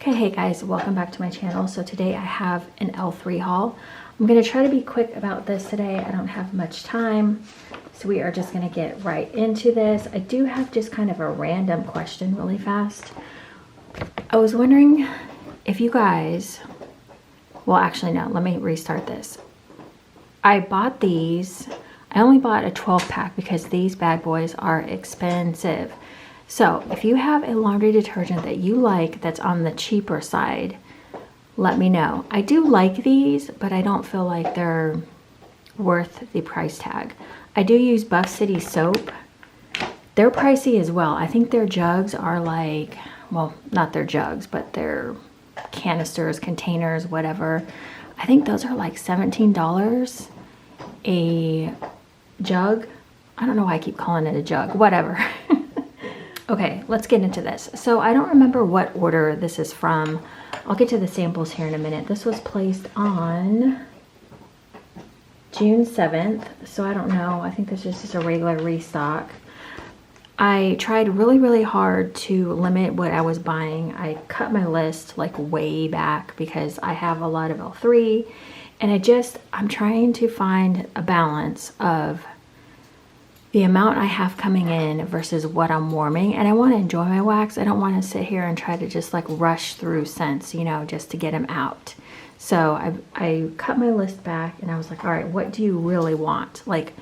Okay, hey guys, welcome back to my channel. So today I have an L3 haul. I'm going to try to be quick about this today. I don't have much time, so we are just going to get right into this. I do have just kind of a random question really fast. I was wondering if you guys, well actually no, let me restart this. I bought these, I only bought a 12 pack because these bad boys are expensive. So if you have a laundry detergent that you like that's on the cheaper side, let me know. I do like these, but I don't feel like they're worth the price tag. I do use Buff City soap. They're pricey as well. I think their jugs are like, well, not their jugs, but their canisters, containers, whatever. I think those are like $17 a jug. I don't know why I keep calling it a jug, whatever. Okay, let's get into this. So I don't remember what order this is from. I'll get to the samples here in a minute. This was placed on June 7th, so I don't know. I think this is just a regular restock. I tried really hard to limit what I was buying. I cut my list like way back because I have a lot of L3, and I'm trying to find a balance of the amount I have coming in versus what I'm warming, and I want to enjoy my wax. I don't want to sit here and try to just like rush through scents, you know, just to get them out. So I cut my list back and I was like, all right, what do you really want? Like,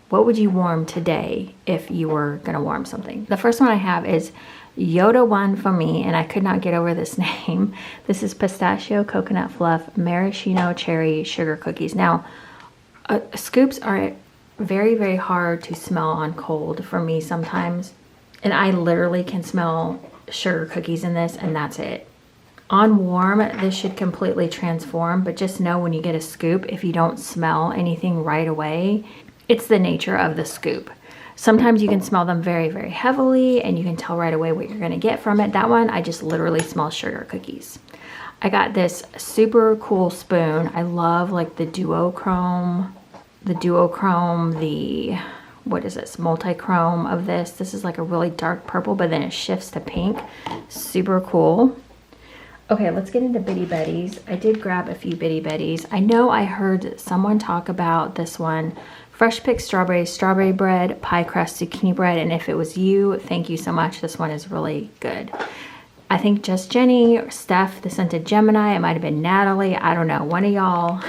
what would you warm today if you were gonna warm something? The first one I have is Yoda One for me, and I could not get over this name. This is Pistachio Coconut Fluff Maraschino Cherry Sugar Cookies. Now, scoops are very hard to smell on cold for me sometimes, and I literally can smell sugar cookies in this, and that's it. On warm, this should completely transform, but just know when you get a scoop, if you don't smell anything right away, it's the nature of the scoop. Sometimes you can smell them very heavily and you can tell right away what you're going to get from it. That one, I just literally smell sugar cookies. I got this super cool spoon. I love like the duochrome, what is this, multi-chrome of this. This is like a really dark purple, but then it shifts to pink. Super cool. Okay, let's get into Bitty Betties. I did grab a few Bitty Betties. I know I heard someone talk about this one, Fresh Picked Strawberry Bread, Pie Crust Zucchini Bread, and if it was you, thank you so much. This one is really good. I think just Jenny, or Steph, the Scented Gemini, it might have been Natalie, I don't know, one of y'all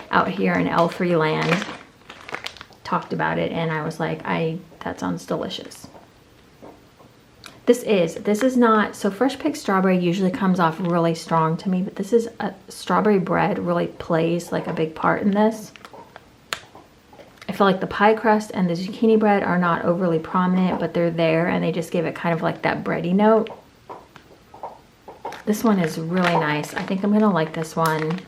out here in L3 land talked about it, and I was like, that sounds delicious. This is not, so Fresh Picked Strawberry usually comes off really strong to me, but this is a strawberry bread really plays like a big part in this. I feel like the pie crust and the zucchini bread are not overly prominent, but they're there and they just give it kind of like that bready note. This one is really nice. I think I'm gonna like this one.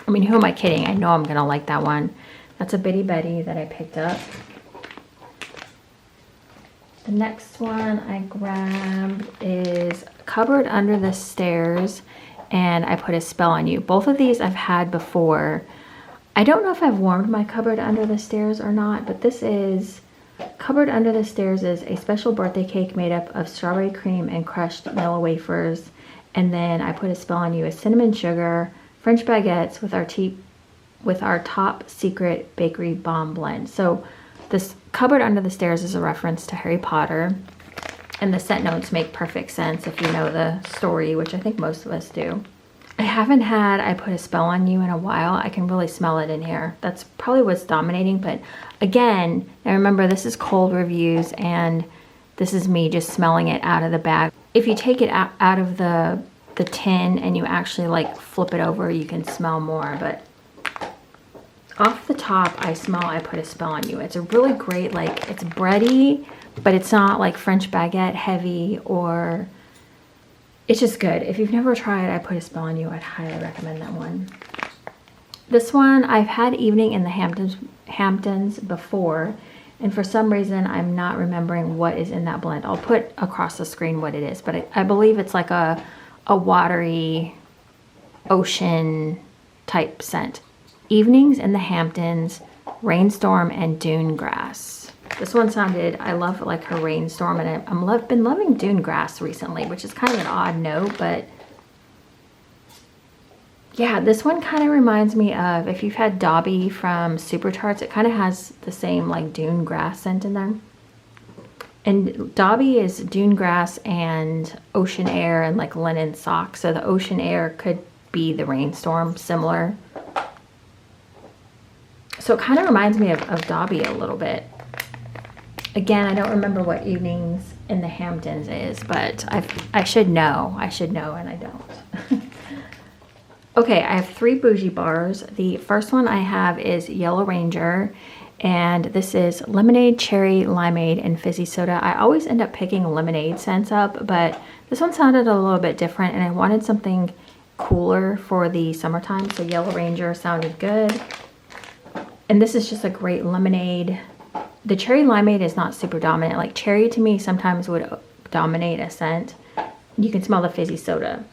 I mean, who am I kidding? I know I'm gonna like that one. That's a Bitty Betty that I picked up. The next one I grabbed is Cupboard Under the Stairs, and I Put a Spell on You. Both of these I've had before. I don't know if I've warmed my Cupboard Under the Stairs or not, but this is, Cupboard Under the Stairs is a special birthday cake made up of strawberry cream and crushed vanilla wafers. And then I Put a Spell on You is cinnamon sugar, French baguettes with our top secret bakery bomb blend. So this Cupboard Under the Stairs is a reference to Harry Potter, and the scent notes make perfect sense if you know the story, which I think most of us do. I haven't had I Put a Spell on You in a while. I can really smell it in here. That's probably what's dominating, but again, now remember this is cold reviews and this is me just smelling it out of the bag. If you take it out of the tin and you actually like flip it over, you can smell more, but off the top, I smell I Put a Spell on You. It's a really great, like, it's bready, but it's not like French baguette heavy, or it's just good. If you've never tried I Put a Spell on You, I'd highly recommend that one. This one, I've had Evening in the Hamptons before, and for some reason, I'm not remembering what is in that blend. I'll put across the screen what it is, but I believe it's like a watery ocean type scent. Evenings in the Hamptons, Rainstorm, and Dune Grass. This one sounded, I love like her Rainstorm, and I've been loving Dune Grass recently, which is kind of an odd note, but Yeah, this one kind of reminds me of, if you've had Dobby from Super Tarts, it kind of has the same like dune grass scent in there. And Dobby is dune grass and ocean air and like linen socks. So the ocean air could be the rainstorm, similar. So it kind of reminds me of Dobby a little bit. Again, I don't remember what Evenings in the Hamptons is, but I should know. I should know, and I don't. Okay, I have 3 bougie bars. The first one I have is Yellow Ranger, and this is lemonade, cherry, limeade, and fizzy soda. I always end up picking lemonade scents up, but this one sounded a little bit different, and I wanted something cooler for the summertime, so Yellow Ranger sounded good. And this is just a great lemonade. The cherry limeade is not super dominant. Like cherry to me sometimes would dominate a scent. You can smell the fizzy soda.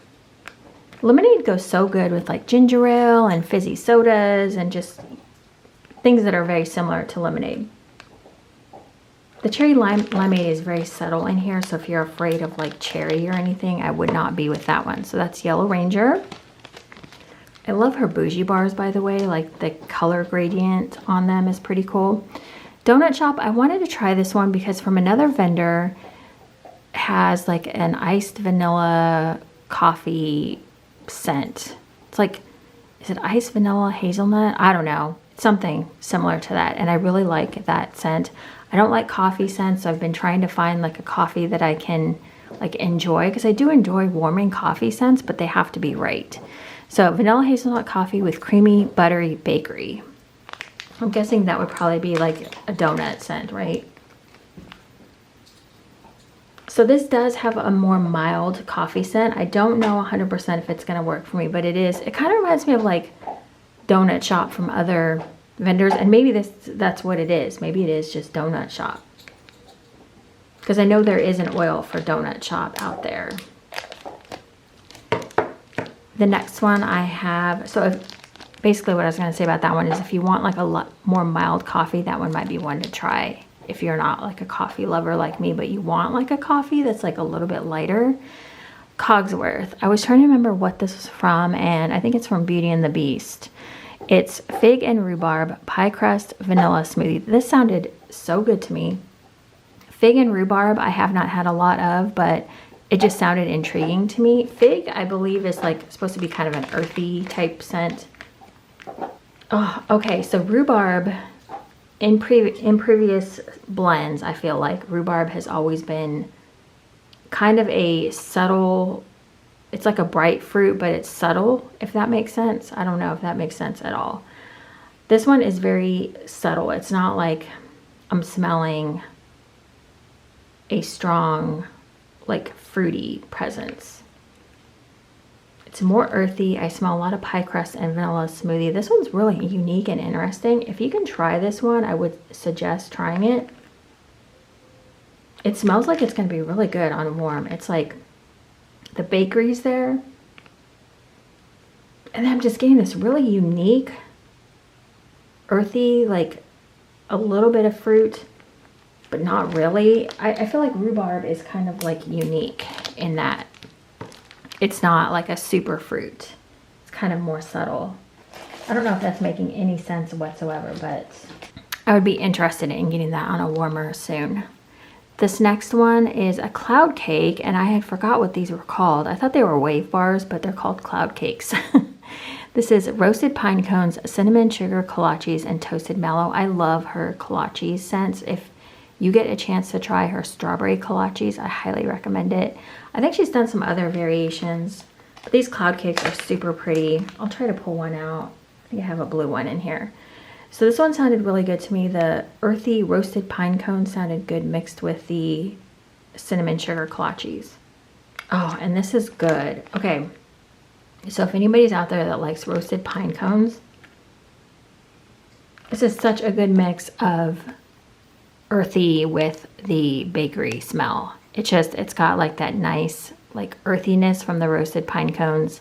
Lemonade goes so good with like ginger ale and fizzy sodas and just things that are very similar to lemonade. The cherry limeade is very subtle in here, so if you're afraid of like cherry or anything, I would not be with that one. So that's Yellow Ranger. I love her bougie bars, by the way. Like the color gradient on them is pretty cool. Donut Shop, I wanted to try this one because from another vendor has like an iced vanilla coffee scent. It's like, is it iced vanilla hazelnut? I don't know. Something similar to that. And I really like that scent. I don't like coffee scents, so I've been trying to find like a coffee that I can like enjoy, because I do enjoy warming coffee scents, but they have to be right. So vanilla hazelnut coffee with creamy buttery bakery. I'm guessing that would probably be like a donut scent, right? So this does have a more mild coffee scent. I don't know 100% if it's going to work for me, but it is. It kind of reminds me of like Donut Shop from other vendors, and maybe that's what it is. Maybe it is just Donut Shop, because I know there is an oil for Donut Shop out there. The next one I have, basically what I was going to say about that one is if you want like a lot more mild coffee, that one might be one to try. If you're not like a coffee lover like me, but you want like a coffee that's like a little bit lighter. Cogsworth. I was trying to remember what this was from, and I think it's from Beauty and the Beast. It's fig and rhubarb pie crust vanilla smoothie. This sounded so good to me. Fig and rhubarb I have not had a lot of, but it just sounded intriguing to me. Fig, I believe, is like supposed to be kind of an earthy type scent. Oh, okay, so rhubarb, in previous blends, I feel like rhubarb has always been kind of a subtle, it's like a bright fruit, but it's subtle, if that makes sense. I don't know if that makes sense at all. This one is very subtle. It's not like I'm smelling a strong, like fruity presence. It's more earthy. I smell a lot of pie crust and vanilla smoothie. This one's really unique and interesting. If you can try this one, I would suggest trying it. It smells like it's going to be really good on warm. It's like the bakery's there. And I'm just getting this really unique, earthy, like a little bit of fruit, but not really. I feel like rhubarb is kind of like unique in that it's not like a super fruit. It's kind of more subtle. I don't know if that's making any sense whatsoever, but I would be interested in getting that on a warmer soon. This next one is a cloud cake, and I had forgot what these were called. I thought they were wave bars, but they're called cloud cakes. This is roasted pine cones, cinnamon sugar kolaches, and toasted mallow. I love her kolaches scents. If you get a chance to try her strawberry kolaches, I highly recommend it. I think she's done some other variations, but these cloud cakes are super pretty. I'll try to pull one out. I think I have a blue one in here. So this one sounded really good to me. The earthy roasted pine cone sounded good mixed with the cinnamon sugar kolaches. Oh, and this is good. Okay, so if anybody's out there that likes roasted pine cones, this is such a good mix of earthy with the bakery smell. It's got like that nice like earthiness from the roasted pine cones,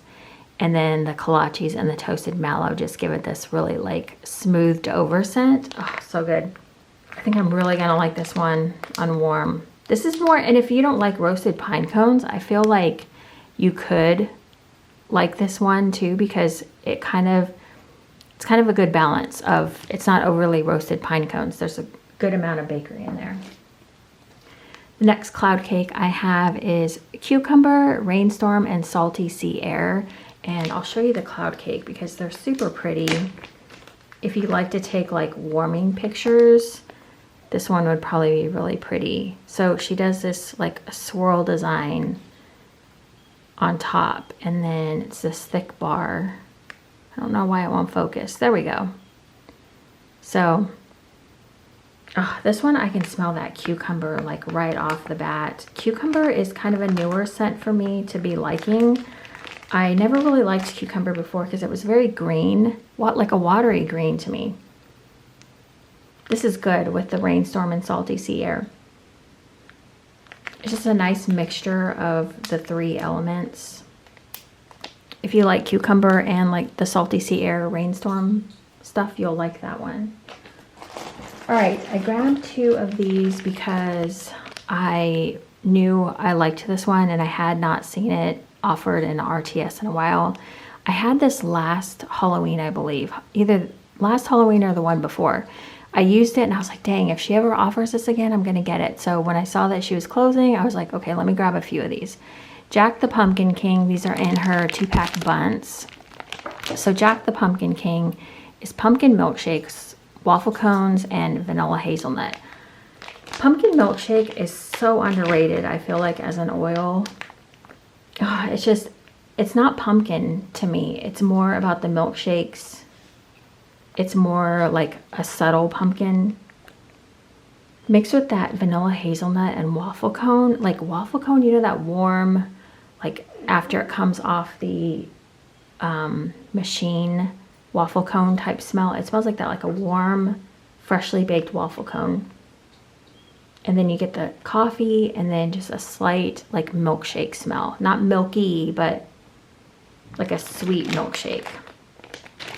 and then the kolaches and the toasted mallow just give it this really like smoothed over scent. Oh, so good. I think I'm really gonna like this one on warm. This is more, and if you don't like roasted pine cones, I feel like you could like this one too, because it's kind of a good balance of, it's not overly roasted pine cones. There's a good amount of bakery in there. The next cloud cake I have is cucumber, rainstorm, and salty sea air. And I'll show you the cloud cake because they're super pretty. If you like to take like warming pictures, this one would probably be really pretty. So she does this like a swirl design on top, and then it's this thick bar. I don't know why it won't focus. There we go. So, this one I can smell that cucumber like right off the bat. Cucumber is kind of a newer scent for me to be liking. I never really liked cucumber before because it was very green, like a watery green to me. This is good with the rainstorm and salty sea air. It's just a nice mixture of the three elements. If you like cucumber and like the salty sea air rainstorm stuff, you'll like that one. All right, I grabbed 2 of these because I knew I liked this one and I had not seen it offered in RTS in a while. I had this last Halloween, I believe, either last Halloween or the one before. I used it and I was like, dang, if she ever offers this again, I'm gonna get it. So when I saw that she was closing, I was like, okay, let me grab a few of these. Jack the Pumpkin King, these are in her 2-pack bunts. So Jack the Pumpkin King is pumpkin milkshakes, waffle cones, and vanilla hazelnut. Pumpkin milkshake is so underrated, I feel like, as an oil. It's not pumpkin to me. It's more about the milkshakes. It's more like a subtle pumpkin mixed with that vanilla hazelnut and waffle cone. Like waffle cone, you know, that warm, like after it comes off the machine, waffle cone type smell. It smells like that, like a warm, freshly baked waffle cone. And then you get the coffee and then just a slight like milkshake smell. Not milky, but like a sweet milkshake.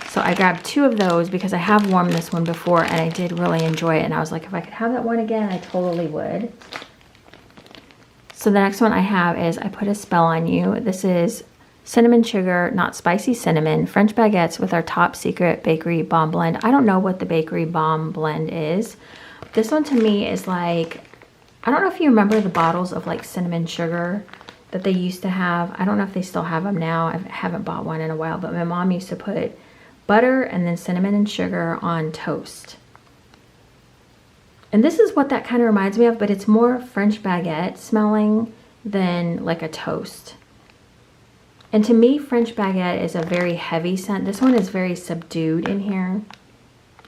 So I grabbed 2 of those because I have warmed this one before and I did really enjoy it. And I was like, if I could have that one again, I totally would. So the next one I have is I Put a Spell on You. This is cinnamon sugar, not spicy cinnamon, French baguettes with our top secret bakery bomb blend. I don't know what the bakery bomb blend is. This one to me is like, I don't know if you remember the bottles of like cinnamon sugar that they used to have. I don't know if they still have them now. I haven't bought one in a while, but my mom used to put butter and then cinnamon and sugar on toast. And this is what that kind of reminds me of, but it's more French baguette smelling than like a toast. And to me, French baguette is a very heavy scent. This one is very subdued in here.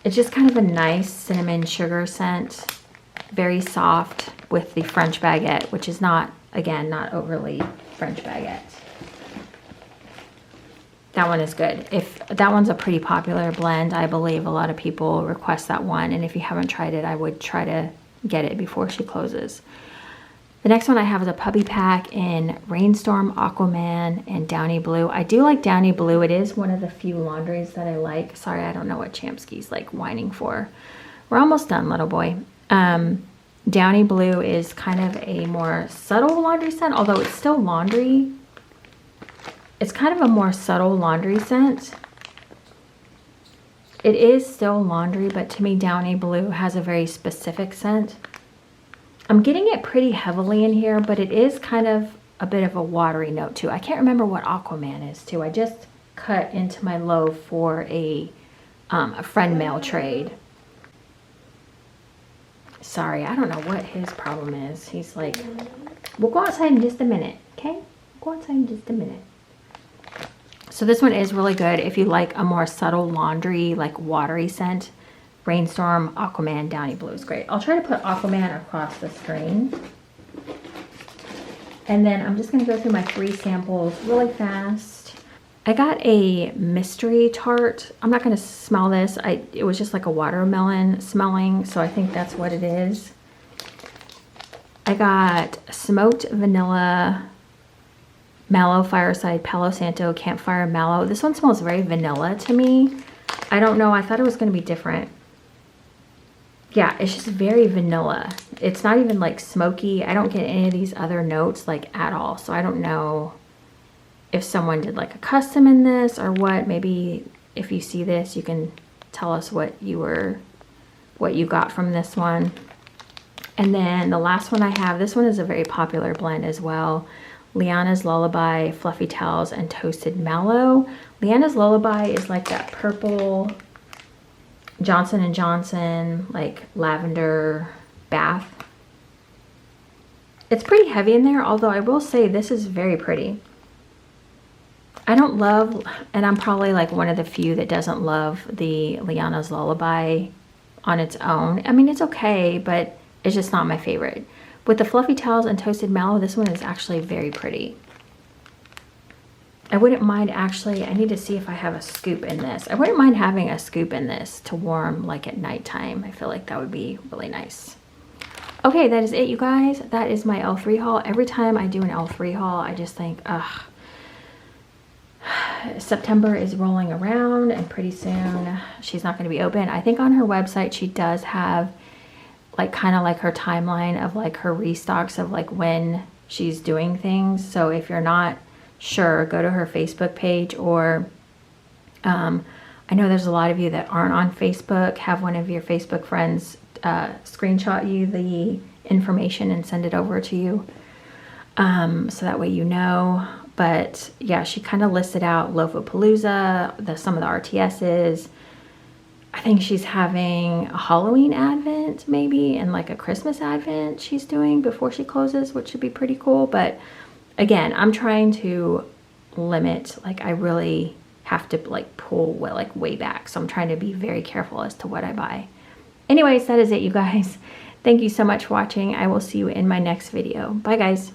It's just kind of a nice cinnamon sugar scent, very soft with the French baguette, which is not, again, not overly French baguette. That one is good. If that one's a pretty popular blend, I believe a lot of people request that one. And if you haven't tried it, I would try to get it before she closes. The next one I have is a puppy pack in Rainstorm, Aquaman, and Downy Blue. I do like Downy Blue. It is one of the few laundries that I like. Sorry, I don't know what Champsky's like whining for. We're almost done, little boy. Downy Blue is kind of a more subtle laundry scent, although it's still laundry. It's kind of a more subtle laundry scent. It is still laundry, but to me, Downy Blue has a very specific scent. I'm getting it pretty heavily in here, but it is kind of a bit of a watery note too. I can't remember what Aquaman is too. I just cut into my loaf for a friend mail trade. Sorry, I don't know what his problem is. He's like, we'll go outside in just a minute, okay? We'll go outside in just a minute. So this one is really good if you like a more subtle laundry, like watery scent. Rainstorm, Aquaman, Downy Blue is great. I'll try to put Aquaman across the screen. And then I'm just going to go through my 3 samples really fast. I got a mystery tart. I'm not going to smell this. It was just like a watermelon smelling, so I think that's what it is. I got smoked vanilla mallow fireside Palo Santo campfire mallow. This one smells very vanilla to me. I don't know. I thought it was going to be different. Yeah, it's just very vanilla. It's not even like smoky. I don't get any of these other notes like at all. So I don't know if someone did like a custom in this or what. Maybe if you see this, you can tell us what you got from this one. And then the last one I have, this one is a very popular blend as well. Liana's Lullaby, Fluffy Towels, and Toasted Mallow. Liana's Lullaby is like that purple Johnson & Johnson, like lavender bath. It's pretty heavy in there, although I will say this is very pretty. I don't love, and I'm probably like one of the few that doesn't love the Liana's Lullaby on its own. I mean, it's okay, but it's just not my favorite. With the Fluffy Towels and Toasted Mallow, this one is actually very pretty. I wouldn't mind actually, I need to see if I have a scoop in this. I wouldn't mind having a scoop in this to warm like at nighttime. I feel like that would be really nice. Okay, that is it, you guys. That is my L3 haul. Every time I do an L3 haul, I just think, ugh. September is rolling around and pretty soon she's not going to be open. I think on her website she does have like kind of like her timeline of like her restocks of like when she's doing things. So if you're not sure, go to her Facebook page, or I know there's a lot of you that aren't on Facebook. Have one of your Facebook friends screenshot you the information and send it over to you, so that way you know. But yeah, she kind of listed out Loafapalooza, some of the RTSs. I think she's having a Halloween advent maybe, and like a Christmas advent she's doing before she closes, which should be pretty cool. But again, I'm trying to limit, like I really have to like pull like way back. So I'm trying to be very careful as to what I buy. Anyways, that is it, you guys. Thank you so much for watching. I will see you in my next video. Bye, guys.